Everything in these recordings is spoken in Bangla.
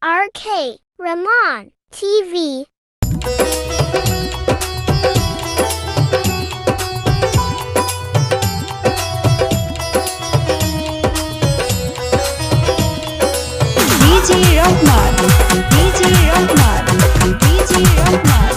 RK Ramon TV. DJ Rahman, DJ Rahman, DJ Rahman.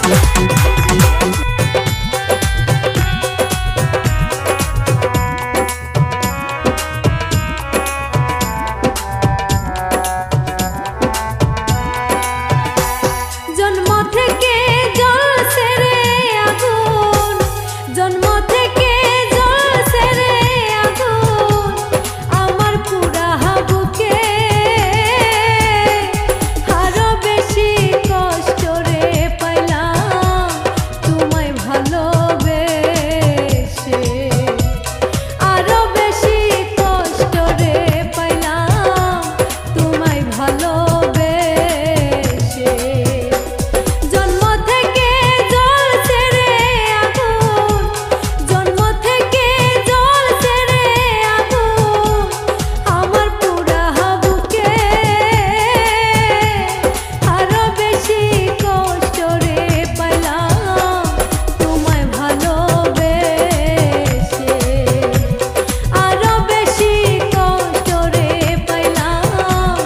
জন্ম থেকে জ্বলছে রে আগুন, জন্ম থেকে জ্বলছে রে আগুন, আমার পুরা বুকে আরো বেশি কষ্ট রে পাইলাম তোমায় ভালোবেসে, আরো বেশি কষ্ট রে পাইলাম তোমায় ভালোবেসে। জন্ম থেকে জ্বলছে রে আগুন, জন্ম থেকে জ্বলছে রে আগুন, আমার পুরা বুকে আরো বেশি কষ্ট রে পাইলাম তোমায় ভালোবেসে, আরো বেশি কষ্ট রে পাইলাম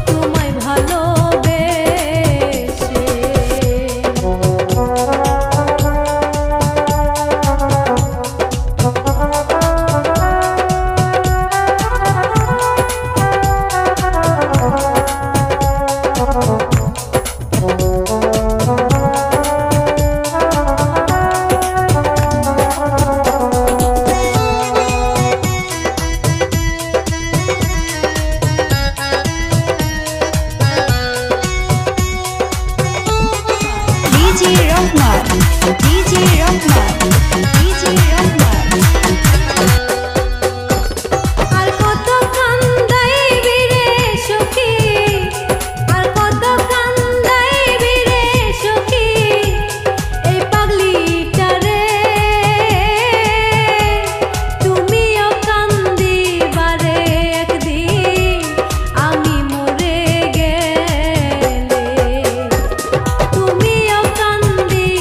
তোমায় DJ Rahman, DJ Rahman, DJ Rahman. আর কত কান্দাইবি রে সখী, আর কত কান্দাইবি রে সখী, এই পাগলিটারে তুমিও কান্দিবারে একদিন আমি মরে গেলে, তুমিও কান্দিবারে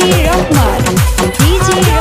Rahman, DJ